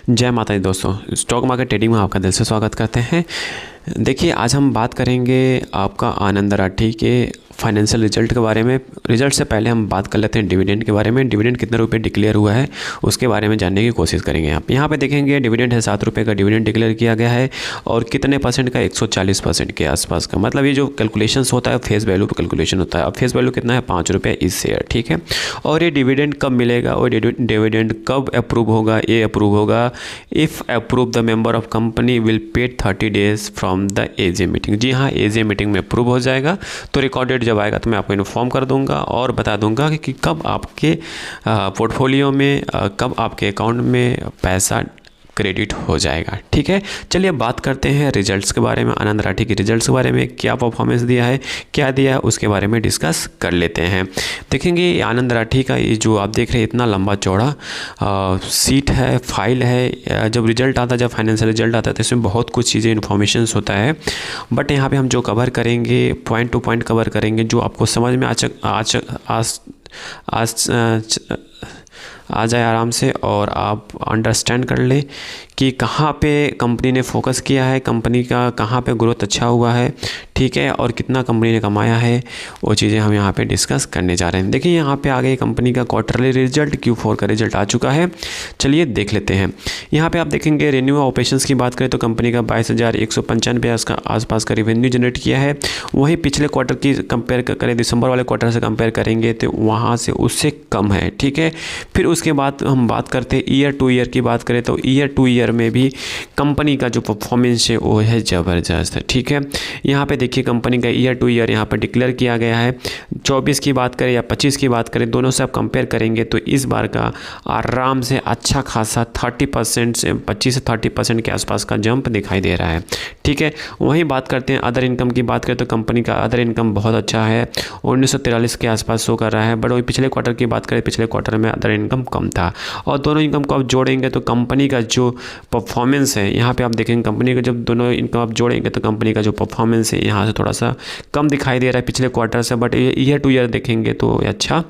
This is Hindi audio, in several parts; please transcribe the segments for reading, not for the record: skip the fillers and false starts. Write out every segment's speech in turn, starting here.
जय माता दी दोस्तों, स्टॉक मार्केट ट्रेडिंग में आपका दिल से स्वागत करते हैं। देखिए, आज हम बात करेंगे आपका आनंद राठी के फाइनेंशियल रिजल्ट के बारे में। रिजल्ट से पहले हम बात कर लेते हैं डिविडेंड के बारे में। डिविडेंड कितने रुपए डिक्लेयर हुआ है उसके बारे में जानने की कोशिश करेंगे। आप यहाँ पे देखेंगे डिविडेंड है 7 रुपये का डिविडेंड डिक्लेयर किया गया है और कितने परसेंट का, 140% के आसपास का। मतलब ये जो कैलकुलेशंस होता है फेस वैल्यू पर कैलकुलेशन होता है। अब फेस वैल्यू कितना है, 5 रुपये इस शेयर, ठीक है। और ये डिविडेंड कब मिलेगा और डिविडेंड कब अप्रूव होगा? ये अप्रूव होगा if approve the member of company will paid 30 days from the AJ meeting. जी हाँ, एजे मीटिंग में अप्रूव हो जाएगा तो रिकॉर्डेड जब आएगा तो मैं आपको इन्फॉर्म कर दूंगा और बता दूंगा कि कब आपके पोर्टफोलियो में, कब आपके अकाउंट में पैसा क्रेडिट हो जाएगा, ठीक है। चलिए अब बात करते हैं रिजल्ट्स के बारे में। आनंद राठी के रिजल्ट्स के बारे में, क्या परफॉर्मेंस दिया है, क्या दिया है, उसके बारे में डिस्कस कर लेते हैं। देखेंगे आनंद राठी का ये जो आप देख रहे हैं इतना लंबा चौड़ा सीट है, फाइल है। जब रिजल्ट आता है, जब फाइनेंशियल रिजल्ट आता है तो इसमें बहुत कुछ चीज़ें इन्फॉर्मेशन्स होता है। बट यहाँ पे हम जो कवर करेंगे, पॉइंट टू पॉइंट कवर करेंगे, जो आपको समझ में आ जाए आराम से और आप अंडरस्टैंड कर ले कि कहाँ पे कंपनी ने फोकस किया है, कंपनी का कहाँ पे ग्रोथ अच्छा हुआ है, ठीक है, और कितना कंपनी ने कमाया है, वो चीज़ें हम यहाँ पे डिस्कस करने जा रहे हैं। देखिए यहाँ पे आ गई कंपनी का क्वार्टरली रिजल्ट, Q4 का रिजल्ट आ चुका है। चलिए देख लेते हैं। यहाँ पे आप देखेंगे रेवेन्यू ऑपरेशंस की बात करें तो कंपनी का 22,195 का आसपास का रेवेन्यू जनरेट किया है। वहीं पिछले क्वार्टर की कंपेयर करें, दिसंबर वाले क्वार्टर से कंपेयर करेंगे तो वहाँ से उससे कम है, ठीक है। फिर उसके बाद हम बात करते हैं ईयर टू ईयर की बात करें तो ईयर टू ईयर में भी कंपनी का जो परफॉर्मेंस है वो है ज़बरदस्त है, ठीक है। यहाँ पे देखिए कंपनी का ईयर टू ईयर यहाँ पर डिक्लेयर किया गया है। 24 की बात करें या 25 की बात करें, दोनों से आप कंपेयर करेंगे तो इस बार का आराम से अच्छा खासा 30% से 25 से 30% के आसपास का जंप दिखाई दे रहा है, ठीक है। वहीं बात करते हैं अदर इनकम की बात करें तो कंपनी का अदर इनकम बहुत अच्छा है, 1943 के आसपास शो कर रहा है। बट वही पिछले क्वार्टर की बात करें, पिछले क्वार्टर में अदर इनकम कम था। और दोनों इनकम को आप जोड़ेंगे तो कंपनी का जो परफॉर्मेंस है, यहाँ पे आप देखेंगे कंपनी का जब दोनों इनकम आप जोड़ेंगे तो कंपनी का जो परफॉर्मेंस है यहाँ से थोड़ा सा कम दिखाई दे रहा है पिछले क्वार्टर से। बट ईयर टू ईयर देखेंगे तो अच्छा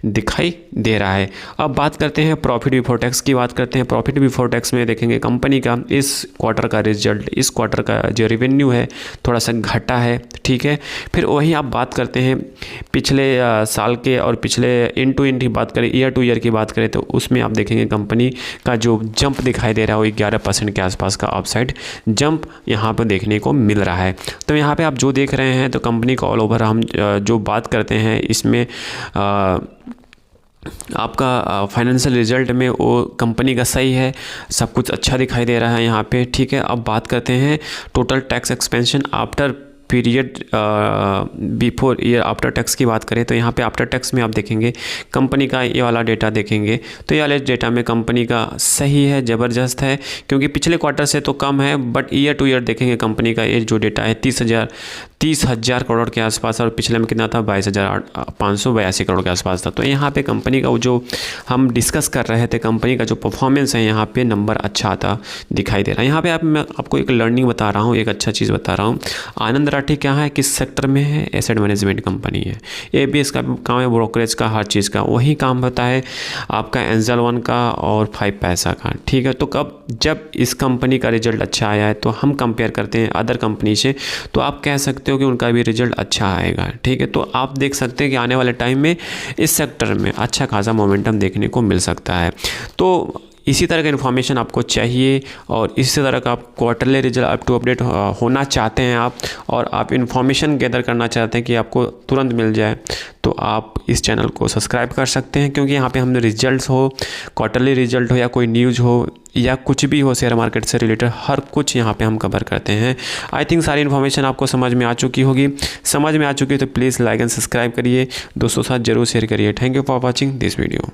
दिखाई दे रहा है। अब बात करते हैं प्रॉफिट बिफोर टैक्स की बात करते हैं। प्रॉफिट बिफोर टैक्स में देखेंगे कंपनी का इस क्वार्टर का रिजल्ट, इस क्वार्टर का जो रेवेन्यू है थोड़ा सा घटा है, ठीक है। फिर वही आप बात करते हैं पिछले साल के और पिछले इन टू इन की बात करें, ईयर टू ईयर की बात करें तो उसमें आप देखेंगे कंपनी का जो जंप दिखाई दे रहा है वो 11% के आसपास का अपसाइड जंप यहाँ पर देखने को मिल रहा है। तो यहाँ पे आप जो देख रहे हैं तो कंपनी का ऑल ओवर हम जो बात करते हैं इसमें आपका फाइनेंशियल रिजल्ट में वो कंपनी का सही है, सब कुछ अच्छा दिखाई दे रहा है यहाँ पे, ठीक है। अब बात करते हैं total tax expansion after period before year after tax की बात करें तो यहाँ पे आफ्टर टैक्स में आप देखेंगे कंपनी का ये वाला डेटा देखेंगे तो ये वाले डेटा में कंपनी का सही है, ज़बरदस्त है, क्योंकि पिछले क्वार्टर से तो कम है। बट ईयर टू ईयर देखेंगे कंपनी का ये जो डेटा है 30,000 करोड़ के आसपास और पिछले में कितना था, 22,582 करोड़ के आसपास था। तो यहाँ पे कंपनी का जो हम डिस्कस कर रहे थे, कंपनी का जो परफॉर्मेंस है यहाँ पे नंबर अच्छा आता दिखाई दे रहा है। यहाँ पे मैं आपको एक लर्निंग बता रहा हूँ, एक अच्छा चीज़ बता रहा हूँ। आनंद राठी क्या है, किस सेक्टर में है, एसेट मैनेजमेंट कंपनी है। एबीएस का काम है, ब्रोकरेज का, हर चीज़ का वही काम होता है आपका, एंजल वन का और 5 पैसा का, ठीक है। तो कब जब इस कंपनी का रिजल्ट अच्छा आया है तो हम कंपेयर करते हैं अदर कंपनी से तो आप कह सकते हो कि उनका भी रिजल्ट अच्छा आएगा, ठीक है। तो आप देख सकते हैं कि आने वाले टाइम में इस सेक्टर में अच्छा खासा मोमेंटम देखने को मिल सकता है। तो इसी तरह का इन्फॉर्मेशन आपको चाहिए और इसी तरह का आप quarterly result up to update होना चाहते हैं आप, और आप इन्फॉर्मेशन गैदर करना चाहते हैं कि आपको तुरंत मिल जाए तो आप इस चैनल को सब्सक्राइब कर सकते हैं, क्योंकि यहाँ पे हमने रिजल्ट्स हो, क्वार्टरली रिजल्ट हो या कोई न्यूज़ हो या कुछ भी हो शेयर मार्केट से रिलेटेड, हर कुछ यहाँ पे हम कवर करते हैं। आई थिंक सारी इन्फॉर्मेशन आपको समझ में आ चुकी होगी। समझ में आ चुकी है तो प्लीज़ लाइक एंड सब्सक्राइब करिए, दोस्तों के साथ जरूर शेयर करिए। Thank you for watching this video.